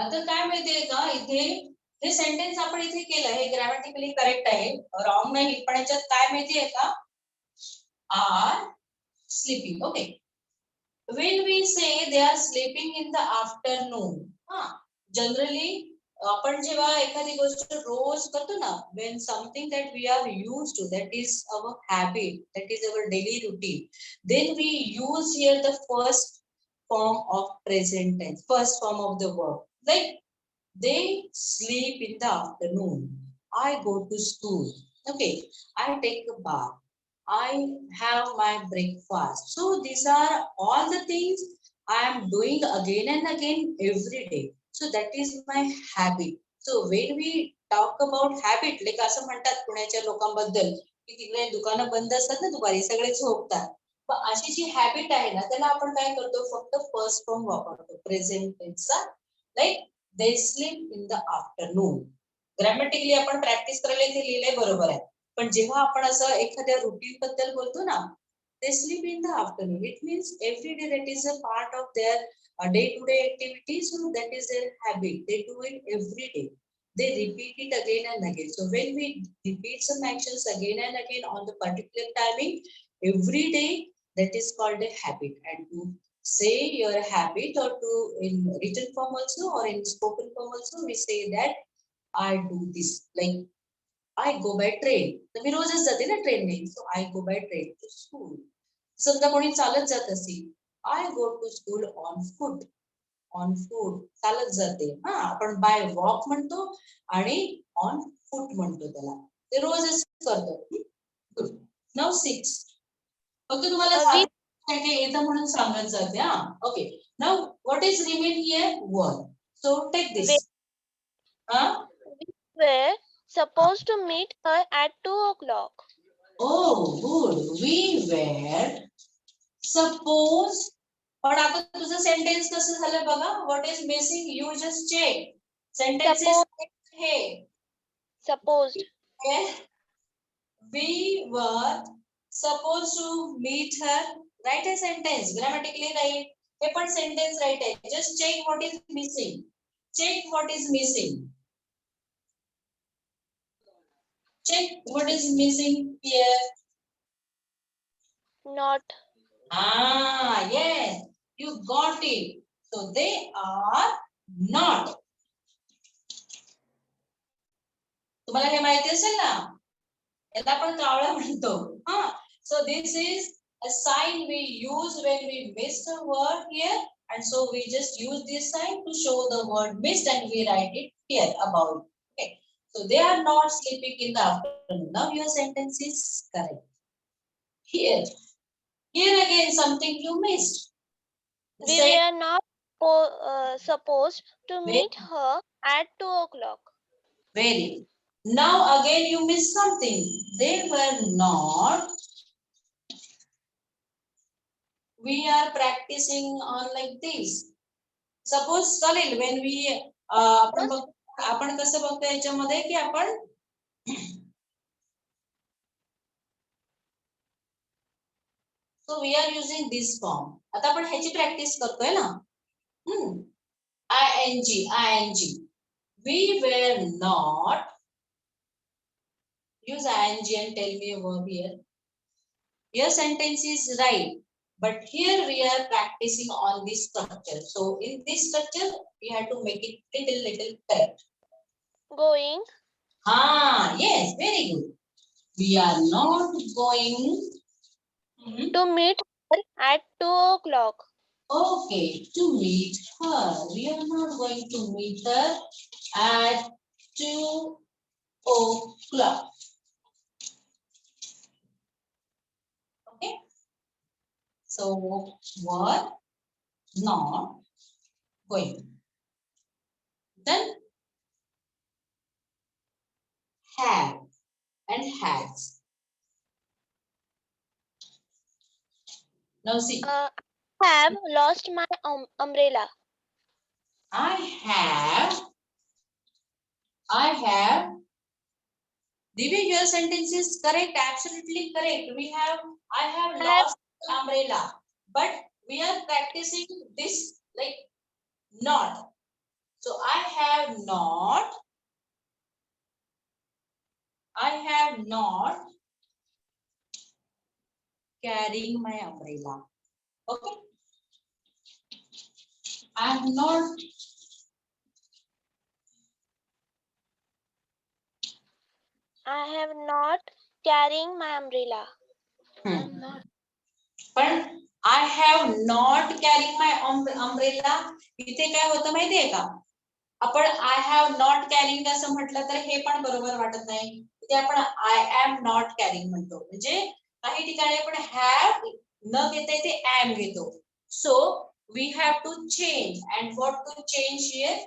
आता काय माहितीये का इथे हे sentence आपण इथे केलं हे grammatically correct आहे रॉंग नाही पण याच्यात काय माहितीये का are sleeping okay when we say they are sleeping in the afternoon generally आपण जेव्हा एखादी गोष्ट रोज करतो ना when something that we are used to that is our habit that is our daily routine then we use here the first form of present tense first form of the verb like they sleep in the afternoon I go to school okay I take a bath I have my breakfast so these are all the things I am doing again and again every day so that is my habit so when we talk about habit like असं म्हणतात पुण्याच्या लोकांबद्दल की तिकडे दुकानं बंद असतात ना दुपारी सगळे झोपतात पण अशी जी हॅबिट आहे ना त्याला आपण काय करतो फक्त फर्स्ट फॉर्म वापरतो प्रेझेंट टेन्सचा like they sleep in the afternoon grammatically आपण प्रॅक्टिस करायला इथे लिहिलंय बरोबर आहे पण जेव्हा आपण असं एखाद्या रुटीन बद्दल बोलतो ना they sleep in the afternoon it means every day that is a part of their day to day activities so that is their habit they do it every day they repeat it again and again so when we repeat some actions again and again on the particular timing every day that is called a habit and to say your habit or to in written form also or in spoken form also we say that I do this like I go by train तर मी रोजच जाते ना ट्रेनने so I go by train to school समजा कोणी चालत जात असेल I go to school on foot चालत जाते आपण बाय वॉक म्हणतो आणि ऑन फूट म्हणतो त्याला ते रोजच करतो गुड नाउ 6 फक्त तुम्हाला काय काय येतं म्हणून सांगत जाते okay now what is remain here one so take this We were supposed to meet her at 2 o'clock. Oh, good. We were supposed. पण आता तुझं सेंटेन्स कसं झालं बघा what is missing you just check sentence हे Supposed. We were supposed to meet her right आहे sentence grammatically right हे पण सेंटेन्स राईट आहे just check what is missing check what is missing check what is missing here Not. yes you got it so they are not तुम्हाला हे माहिती असेल ना याला आपण कावळा म्हणतो. हा, so this is a sign we use when we miss a word here, and so we just use this sign to show the word missed and we write it here about it. Okay, so they are not sleeping in the afternoon. Now your sentence is correct. Here again something you missed. We Say were not supposed to very, meet her at 2 o'clock. very. Now again you missed something. They were not. We are practicing on like this. Suppose चालेल when we आपण कसं बघतो याच्यामध्ये की आपण so we are using this form. आता आपण ह्याची प्रॅक्टिस करतोय ना. ing. We were not. Use ing and tell me a verb here. Your sentence is right. But here we are practicing on this structure. So in this structure, we have to make it little correct. Going. Yes, very good. We are not going To meet her at 2 o'clock. okay, to meet her. We are not going to meet her at 2 o'clock. Okay. So were not going. Then have and has. Now see. I have lost my umbrella. I have. Divya, your sentence is correct, absolutely correct. I have lost umbrella, but we are practicing this like not. So I have not carrying my umbrella. Okay. I have not. I have not carrying my umbrella. पण I have not carrying my umbrella. इथे काय होतं माहितीये का? आपण I have not carrying असं म्हटलं तर हे पण बरोबर वाटत नाही. इथे आपण I am not carrying म्हणतो. म्हणजे काही ठिकाणी आपण have न घेता इथे am घेतो. So we have to change. And what to change here?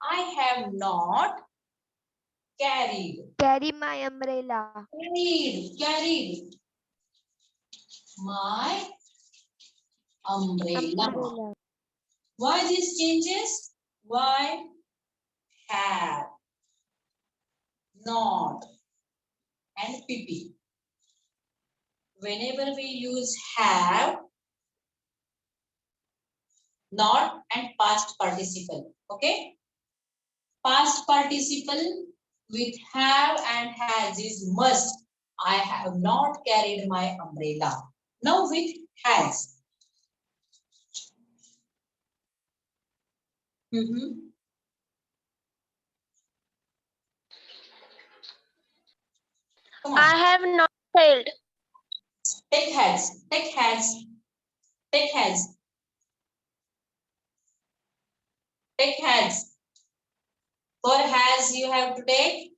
I have not carried. Carry my umbrella. Carried my umbrella. Why these changes? Why have not and pp. Whenever we use have, not and past participle. Okay. Past participle with have and has is must. I have not carried my umbrella. Now with has. Come on. I have not failed. Take has. Take has. Take has. Take has. For has you have to take.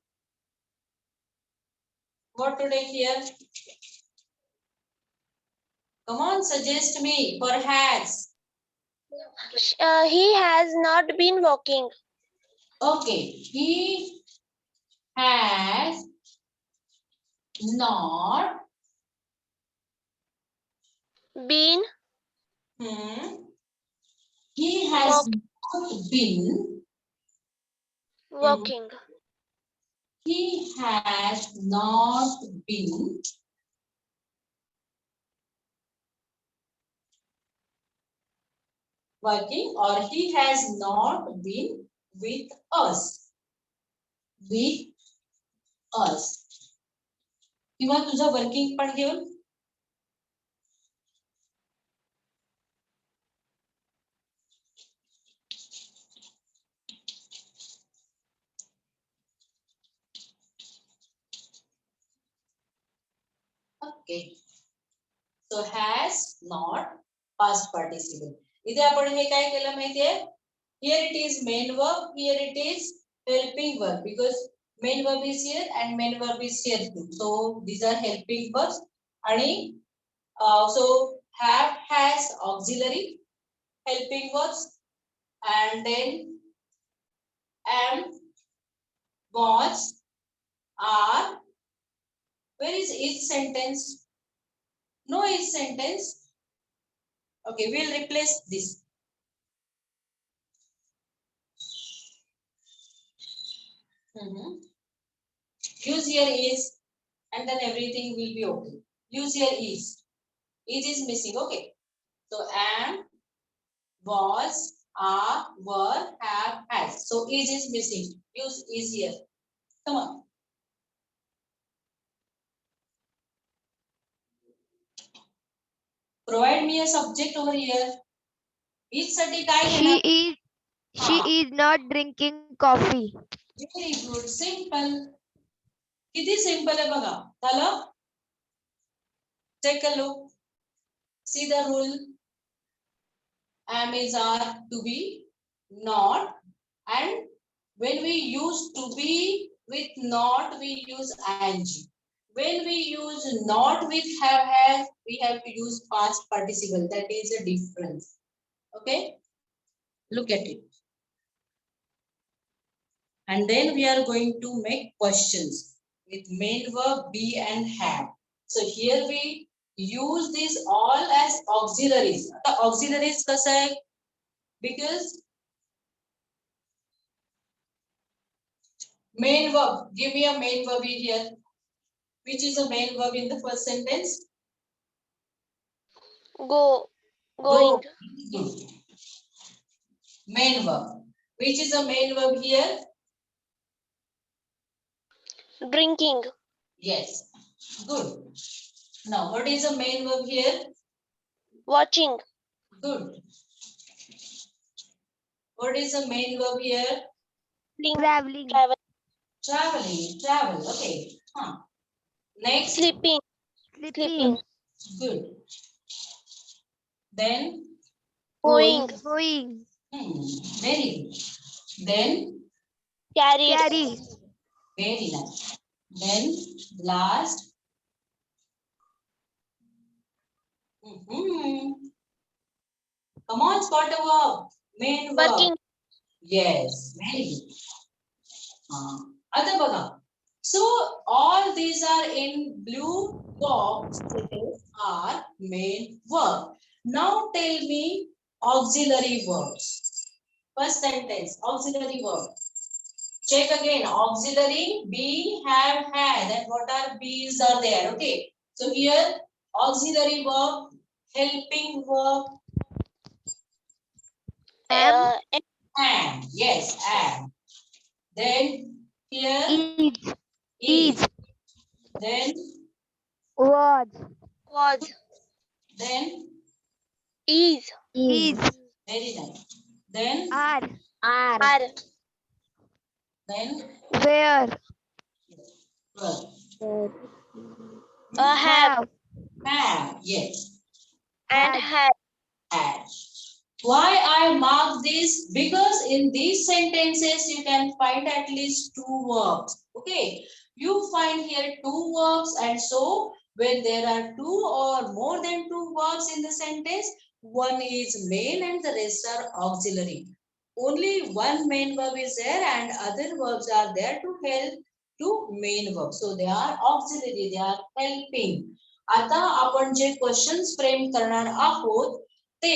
What to take here? Come on, suggest me. For has. He has not been walking. Okay. He has not Been. He has not been Walking. He has not been working, or he has not been with us. With us. किंवा तुझं working पण घेऊन Okay. So has not past participle. इथे आपण हे काय केलं माहितीये? Here it is main verb, here it is helping verb because main verb is here and main verb is here too. So these are helping verbs. आणि so have, has, auxiliary, helping verbs, and then am, was, are. Where is each sentence? No each sentence. Okay, we'll replace this. Use here is, and then everything will be okay. Use here is. Is missing. Okay. So am, was, are, were, have, has. So is missing. Use is here. Come on. Provide me a subject over here. Each साठी काय घेणार? She is not drinking coffee. Very good. Simple. किती simple आहे बघा. झालं? Take a look. See the rule. Am is are to be, not, and when we use to be with not, we use ing. When we use not with have, we have to use past participle. That is a difference. Okay? Look at it. And then we are going to make questions with main verb be and have. So here we use this all as auxiliaries. The auxiliaries कसा है? Because main verb, give me a main verb here. Which is a main verb in the first sentence? Go. Going. Go. Main verb. Which is a main verb here? Drinking. Yes. Good. Now, what is the main verb here? Watching. Good. What is the main verb here? Traveling. Traveling. Travel. Okay. Next. Sleeping. Sleeping. Good. Then. Going. Very good. Then. Carried. Very nice. Then last. Come on, spot a verb. Main verb. Working. Yes, very good. Other baga. So all these are in blue box. Are main verb. Now tell me auxiliary verbs. First sentence, auxiliary verb. Check again. Auxiliary, be, have, had. And what are be's are there? Okay. So here, auxiliary verb, helping verb. Am. Yes, am. Then here, Is. Then, Was. then, Is. very nice. Then, Are. then, Where. Have. Yes. And had. Why I mark this? Because in these sentences you can find at least two verbs. Okay, you find here two verbs, and so when there are two or more than two verbs in the sentence, one is main and the rest are auxiliary. Only one main verb is there and other verbs are there to help to main verb. So they are auxiliary, they are helping. आता आपण जे questions frame करणार आहोत ते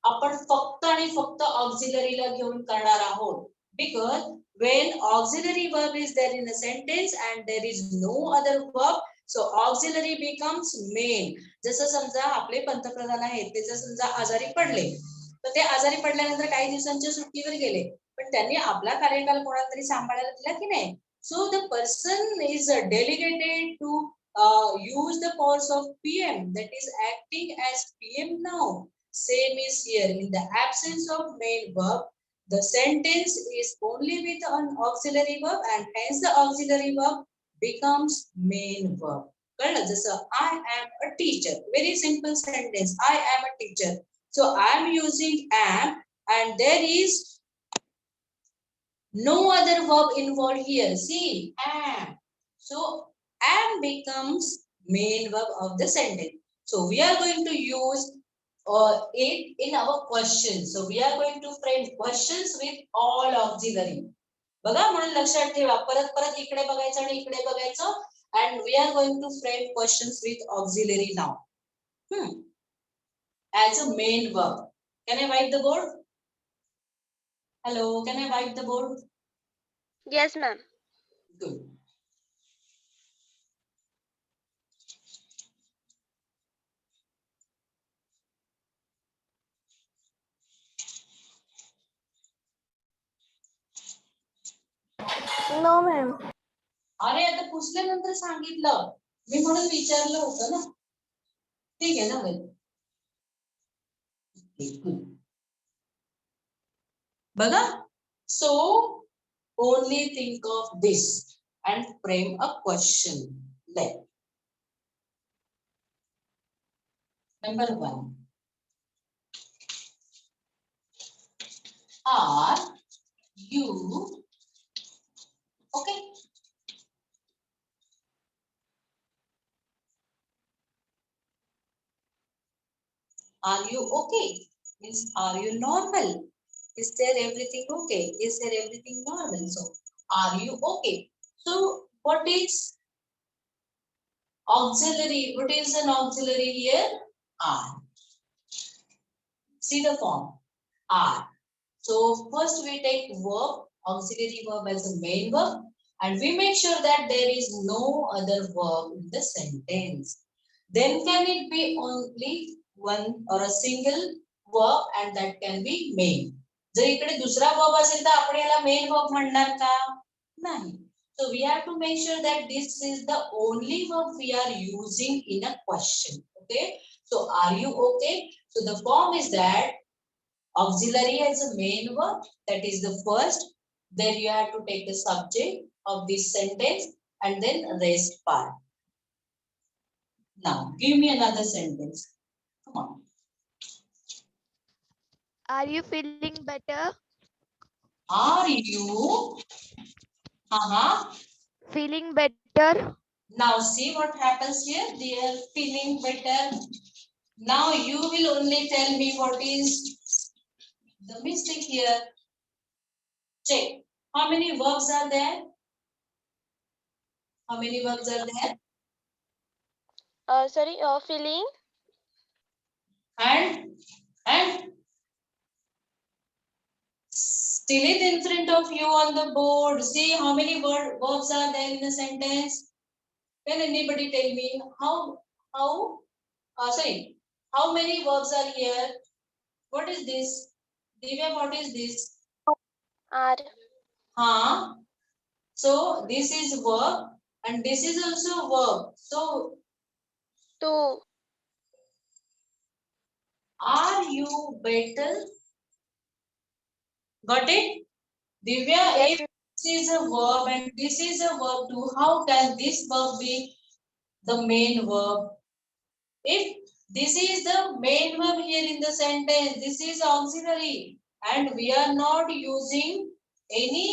आपण फक्त आणि फक्त ऑक्झिलरीला घेऊन करणार आहोत. Because when auxiliary verb is there in a sentence and there is no other verb, so auxiliary becomes main. जसं समजा आपले पंतप्रधान आहेत ते जर समजा आजारी पडले तर ते आजारी पडल्यानंतर काही दिवसांच्या सुट्टीवर गेले पण त्यांनी आपला कार्यकाल कोणाला तरी सांभाळायला दिला की नाही. So the person is delegated to use the powers of PM, that is acting as PM now. Same is here. In the absence of main verb, the sentence is only with an auxiliary verb and hence the auxiliary verb becomes main verb. कळलं? जसं I am a teacher. Very simple sentence. I am a teacher. So I am using am and there is no other verb involved here. See, am. So am becomes main verb of the sentence. So we are going to use it in our questions. So we are going to frame questions with all auxiliary. बघा म्हणून लक्षात ठेवा परत परत इकडे बघायचं आणि इकडे बघायचं and we are going to frame questions with auxiliary now. As a main verb. Can I wipe the board? Hello, can I wipe the board? Yes, ma'am. Good. No, ma'am. अरे आता पुसल्यानंतर सांगितलं मी म्हणून विचारलं होतं ना ठीक आहे ना बघा so only think of this and frame a question like number 1 are you okay are you okay means are you normal is there everything okay is there everything normal so are you okay so what is auxiliary what is an auxiliary here are see the form are so first we take verb auxiliary verb as a main verb and we make sure that there is no other verb in the sentence then can it be only one or a single verb and that can be main जर इकडे दुसरा verb असेल तर आपण याला main verb म्हणणार का नाही so we have to make sure that this is the only verb we are using in a question okay so are you okay so the form is that auxiliary as a main verb that is the first then you have to take the subject of this sentence and then rest part now give me another sentence come on Are you feeling better? are you Feeling better? now see what happens here they are feeling better now you will only tell me what is the mistake here check how many verbs are there how many verbs are there Sorry, feeling. and still it in front of you on the board. See how many verbs are there in the sentence. Can anybody tell me sorry, how many verbs are here? What is this? Divya, what is this? Are. So this is verb and this is also verb. So To. are you better? Got it? Divya, Yes, if this is a verb and this is a verb too, how can this verb be the main verb? If this is the main verb here in the sentence, this is auxiliary and we are not using any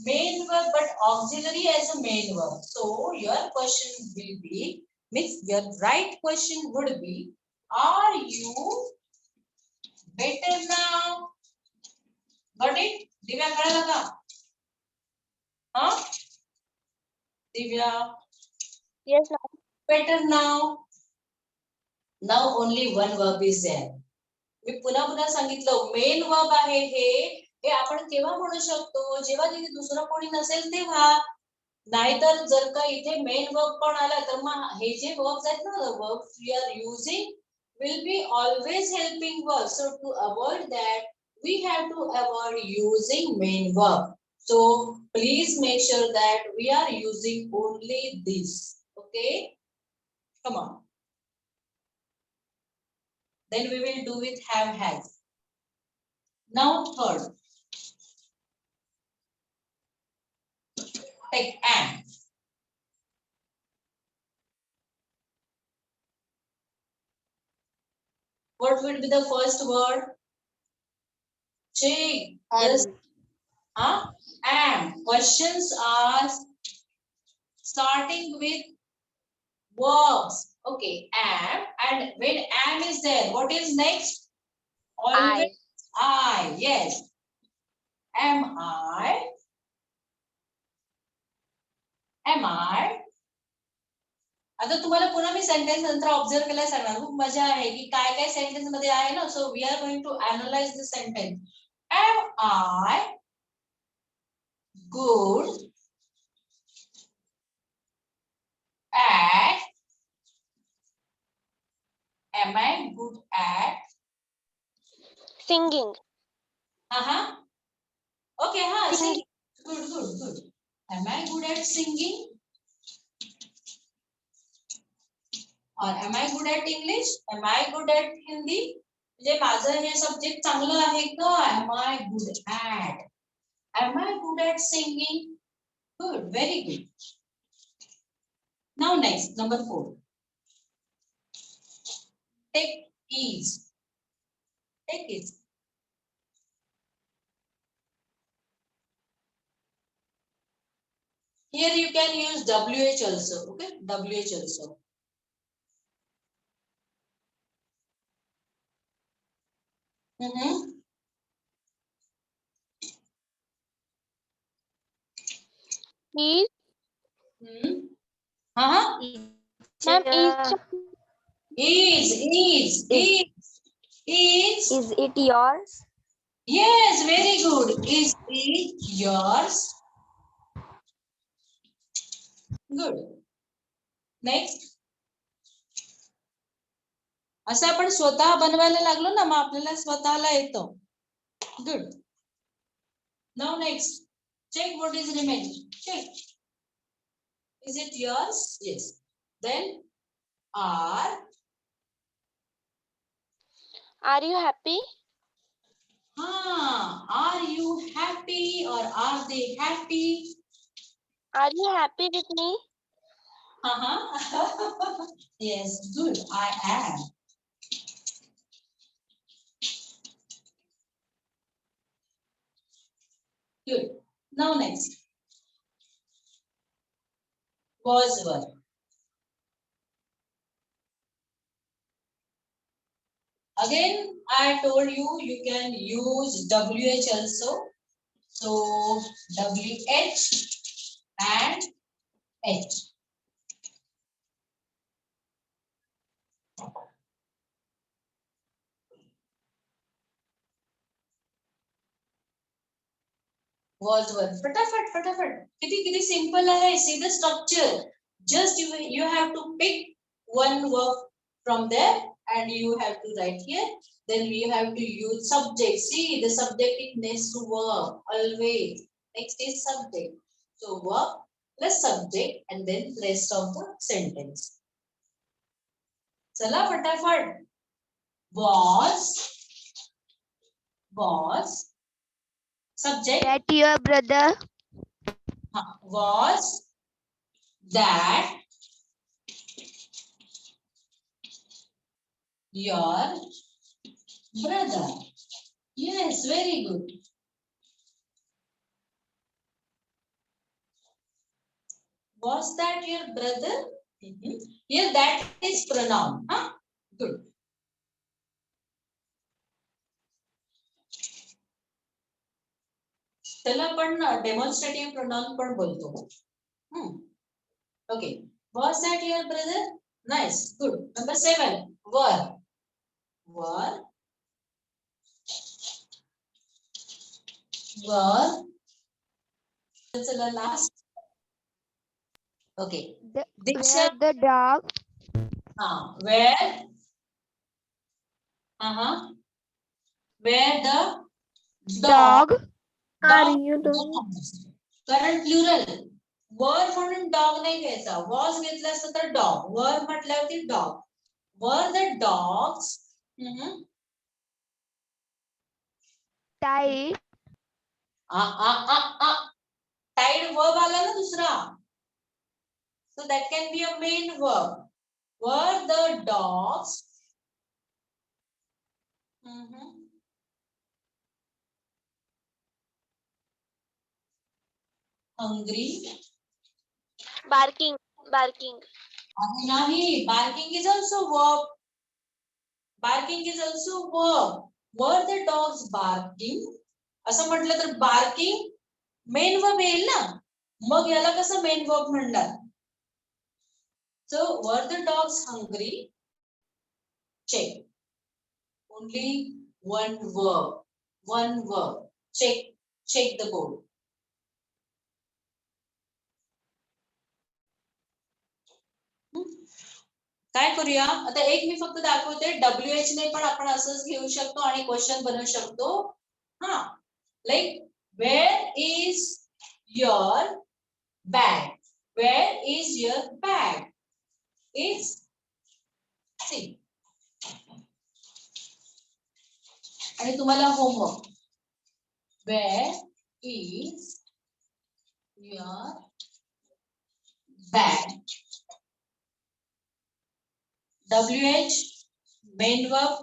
main verb but auxiliary as a main verb. So your question will be, means your right question would be, are you better now? Got it? Divya, कळलं का? Divya, yes, ma'am. better now. Now only one verb is there. मी पुन्हा पुन्हा सांगितलं main verb आहे हे आपण केव्हा म्हणू शकतो जेव्हा तिथे दुसरं कोणी नसेल तेव्हा नाहीतर जर का इथे मेन वर्ब पण आला तर मग हे जे वर्ब्स आहेत ना the verbs we are using will be always helping verbs so to avoid that we have to avoid using main verb so please make sure that we are using only this okay come on then we will do with have has. Now third. Take am. What will be the first word? Check. Yes. Am. Questions are starting with verbs. Okay, am. And when am is there, what is next? Always I. Yes. Am I? Am I? आता तुम्हाला पुन्हा मी sentence नंतर observe केला सांगणार. खूप मजा आहे की काय काय सेंटेन्स मध्ये आहे ना. So we are going to analyse the sentence. Am I good at? Am I good at? Singing. Okay, singing. Good. Am I good at singing? Or am I good at English? Am I good at Hindi? म्हणजे माझं हे subject चांगलं आहे का? Am I good at? Am I good at singing? Good, very good. Now next, number 4. Take ease. Take ease. Here you can use WH also. Okay, WH also. Is. Ma'am, is. Is it yours? Yes, very good. Is it yours? Good. Next. असं आपण स्वतः बनवायला लागलो ना, मग आपल्याला स्वतःला येतं. Good. Now next. Check what is remaining. Check. Is it yours? Yes. Then are you happy? Are you happy or are they happy? Are you happy with me? Yes, good. I am. Good. Now next. Was were. Again, I told you you can use WH also. So WH and H. Was were. फटाफट. किती simple है. See the structure. Just you have to pick one verb from there and you have to write here. Then we have to use subject. See the subject is next to verb always. Next is subject. So verb plus subject and then rest of the sentence. चला फटाफट. Was subject. That your brother. Was that your brother? Yes, very good. Was that your brother? Here that is pronoun. Good. त्याला आपण demonstrative pronoun पण बोलतो. Okay. Was that your brother? Nice. Good. Number 7. Were. चला last. Okay. Where the dog. Where? Where the dog. Are you doing? कारण plural. वर म्हणून dog नाही घ्यायचा. Was घेतला असता तर डॉग. वर म्हटल्यावरती डॉग. वर the dogs. Tied. Tied verb आला ना दुसरा. So that can be a main verb. Were the dogs Hungry. Barking. Barking. Nahi, barking is also verb. Barking is also verb. Were the dogs barking? असं म्हटलं तर barking main verb येईल ना, मग याला कसं मेन वर्ब म्हणणार? So were the dogs hungry? Check. Only one verb. One verb. Check the board. काय करूया आता, एक मी फक्त दाखवते. WH ने पण आपण असंच घेऊ शकतो आणि क्वेश्चन बनवू शकतो. हा, like where is your bag? Where is your bag? Is see. आणि तुम्हाला homework, where is your bag? WH main verb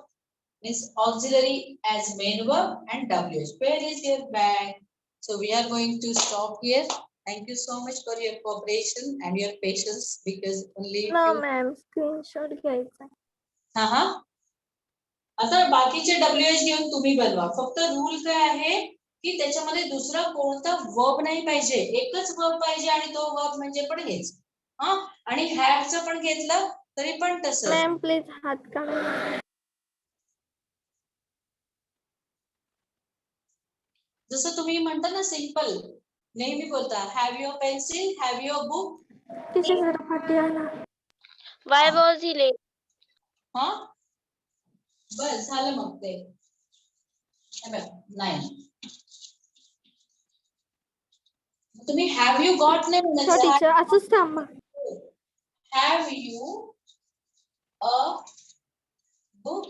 means auxiliary as main verb and WH. Where is your bag? So we are going to stop here. Thank you so much for your cooperation and your patience, because only No few... ma'am, screenshot घ्यायचा. हा. आता बाकीचे WH घेऊन तुम्ही बनवा. फक्त rule काय आहे की त्याच्यामध्ये दुसरा कोणता वर्ब नाही पाहिजे, एकच वर्ब पाहिजे आणि तो वर्ब म्हणजे पण हेच. हा, आणि हॅवचं पण घेतलं तरी पण तसंच. मॅम प्लीज हात काढा. जसं तुम्ही म्हणता ना सिंपल, नेहमी बोलता have your pencil, have your book. तिथे जरा पाठी आला. Why was he late? हा, बस झालं मग ते. नाही, तुम्ही हॅव यू गॉट नाही हो म्हणायचं. टीचर, असंच थांबा. Have you a book?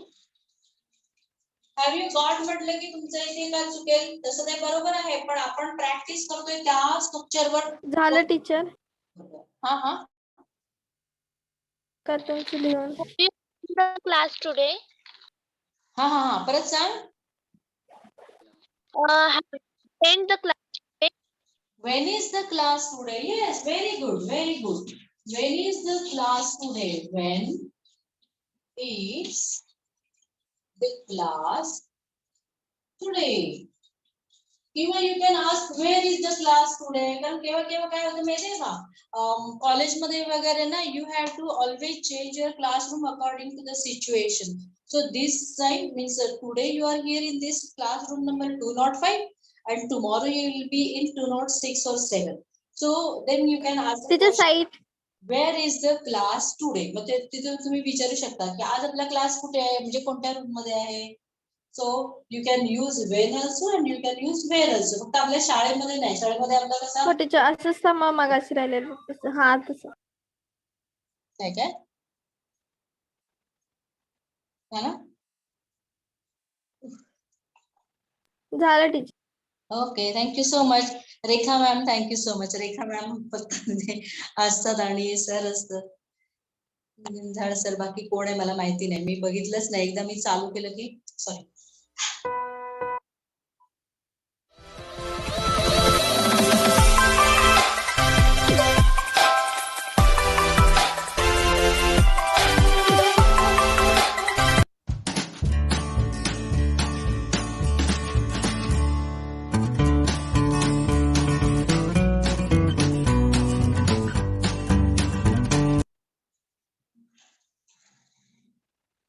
Have you got म्हटलं की तुमचं इथे काय चुकेल? तसं ते बरोबर आहे, पण आपण प्रॅक्टिस करतोय त्या स्ट्रक्चरवर. झालं टीचर, हा. करते लिहून. Did you attend the class today? हा, परत सांग. Have you attended the class today? When is the class today? Yes, very good, very good. When is the class today? When is the class today? किंवा you can ask where is the class today? कारण केव्हा काय होतं माहितीये का, कॉलेजमध्ये वगैरे ना, you have to always change your classroom according to the situation. So this time means today you are here in this classroom number 205 and tomorrow you will be in 206 or 7. So then you can ask the तिथे question, site. where is the class today? मग तिथे तुम्ही विचारू शकता की आज आपला class कुठे आहे, म्हणजे कोणत्या रूम मध्ये आहे. So you can use when also and you can use where also. फक्त आपल्या शाळेमध्ये नाही, शाळेमध्ये आपला कसा हो टीचर, असंच थांबा. मागाशी राहिलेलं तसं. हा तसं. आहे काय ना. झालं teacher. Okay, thank you so much. Rekha ma'am, thank you so much. Rekha ma'am फक्त असतात आणि सर असतात. झाड सर, बाकी कोण आहे मला माहिती नाही, मी बघितलंच नाही. एकदा मी चालू केलं की सॉरी.